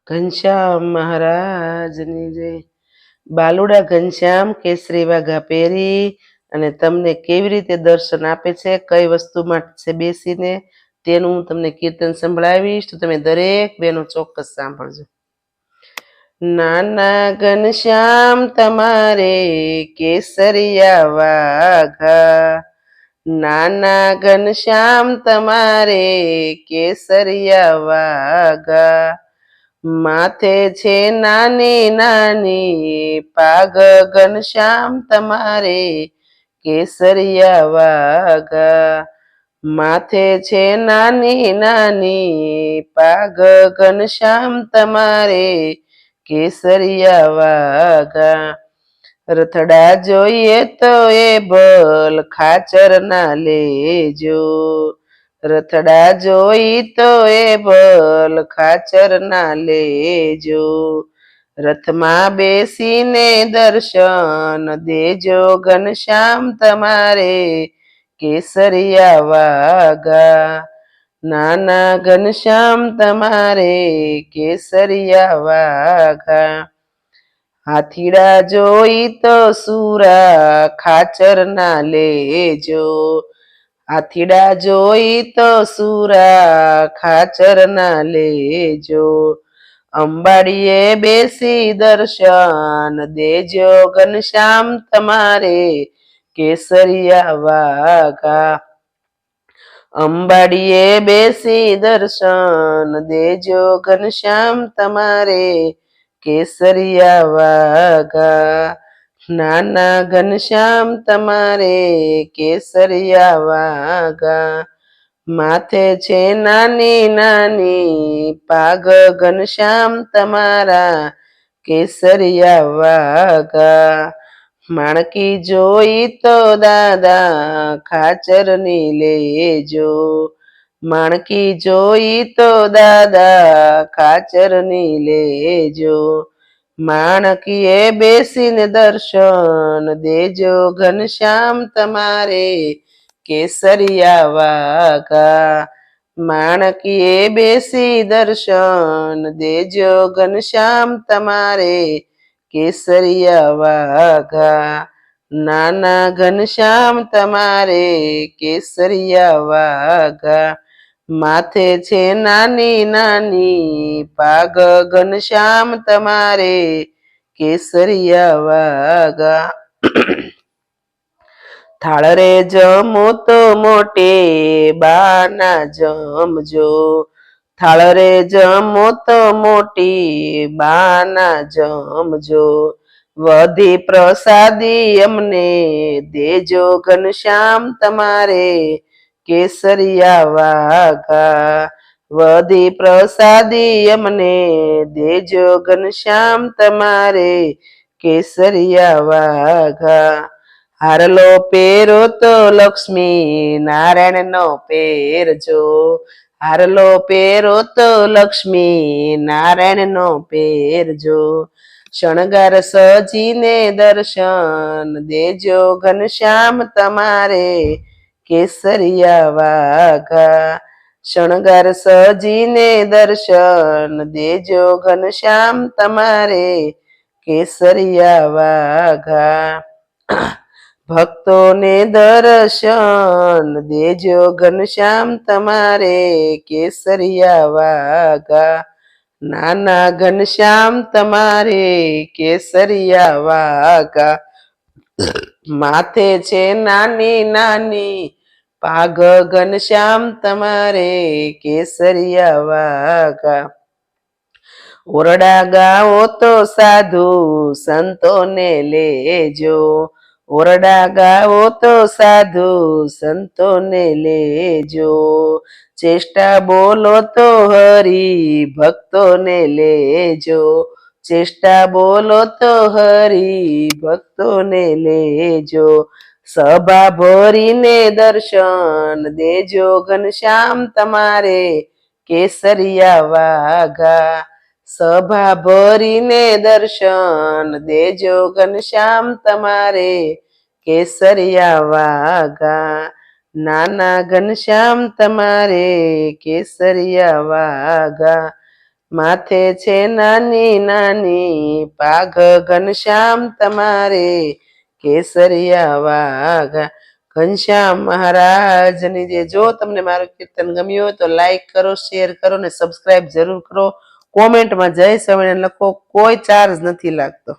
ઘનશ્યામ મહારાજની જય. બાલુડા ઘનશ્યામ કેસરી વાઘા પહેરી અને તમને કેવી રીતે દર્શન આપે છે, કઈ વસ્તુ માટે બેસીને, તેનું હું તમને કીર્તન સંભળાવીશ, તો તમે દરેક બહેનો ચોક્કસ સાંભળજો. નાના ઘનશ્યામ તમારે કેસરિયા વાઘા, નાના ઘનશ્યામ તમારે કેસરિયા વાઘા, માથે છે નાની નાની પાગ, ઘનશ્યામ તમારે કેસરિયા વાઘા, માથે છે નાની નાની પાગ, ઘનશ્યામ તમારે કેસરિયા વાઘા, રથડા જોઈએ તો એ બલ ખાચર ના લેજો, રથડા જોઈ તો એ બલ ખાચર ના લેજો, રથમાં બેસીને દર્શન દેજો, ઘનશ્યામ તમારે કેસરિયા વાઘા, નાના ઘનશ્યામ તમારે કેસરિયા વાઘા, હાથીડા જોઈ તો સુરા ખાચર ના લેજો, હાથીડા જોઈ તો સુરા ખાચર ના લેજો, અંબાડીએ બેસી દર્શન દેજો, ઘનશ્યામ તમારે કેસરિયા વાઘા, અંબાડીએ બેસી દર્શન દેજો, ઘનશ્યામ તમારે કેસરિયા વાઘા, નાના ઘનશ્યામ તમારે કેસરિયા વાઘા, માથે છે નાની નાની પાગ, ઘનશ્યામ તમારા કેસરિયા વાઘા, માણકી જોઈ તો દાદા ખાચરની લેજો, માણકી જોઈ તો દાદા ખાચરની લેજો, માણકીએ બેસીને દર્શન દેજો, ઘનશ્યામ તમારે કેસરિયા વાઘા, માણકીએ બેસી દર્શન દેજો, ઘનશ્યામ તમારે કેસરિયા વાઘા, નાના ઘનશ્યામ તમારે કેસરિયા વાઘા, માથે છે નાની નાની પાગ, ઘનશ્યામ તમારે કેસરિયા વાઘા, થાળ રે જમો તો મોટે બાના જમજો, થાળ રે જમો તો મોટી બાના જમજો, વધી પ્રસાદી અમને દેજો, ઘનશ્યામ તમારે કેસરિયા વાઘા, વધી પ્રસાદી અમને દેજો, ઘનશ્યામ તમારે કેસરિયા વાઘા, હારલો પહેરો તો લક્ષ્મી નારાયણ નો પહેરજો, હારલો પહેરો તો લક્ષ્મી નારાયણ નો પહેરજો, શણગાર સજીને દર્શન દેજો, ઘનશ્યામ તમારે કેસરિયા વાઘા, શણગાર સજીને દર્શન દેજો, ઘનશ્યામ તમારે કેસરિયા વાઘા, ભક્તોને દર્શન દેજો, ઘનશ્યામ તમારે કેસરિયા વાઘા, નાના ઘનશ્યામ તમારે કેસરિયા વાઘા, માથે છે નાની નાની પાગ, ઘનશ્યામ તમારે કેસરિયા વાઘા, ઓરડા ગાઓ તો સાધુ સંતોને લેજો, ઓરડા ગાઓ તો સાધુ સંતોને લેજો, ચેષ્ટા બોલો તો હરી ભક્તોને લેજો, ચેષ્ટા બોલો તો હરી ભક્તોને લેજો, સભા ભરીને દર્શન દેજો, ઘનશ્યામ તમારે કેસરિયા વાઘા, સભા ભરીને દર્શન દેજો, ઘનશ્યામ તમારે કેસરિયા વાઘા, નાના ઘનશ્યામ તમારે કેસરિયા વાઘા, માથે છે નાની નાની પાઘ ઘનશ્યામ તમારે કેસરિયા વાઘા. ઘનશ્યામ મહારાજની જો તમને મારું કીર્તન ગમ્યું હોય તો લાઈક કરો, શેર કરો ને સબસ્ક્રાઇબ જરૂર કરો. કોમેન્ટમાં જય સ્વામિનારાયણ લખો, કોઈ ચાર્જ નથી લાગતો.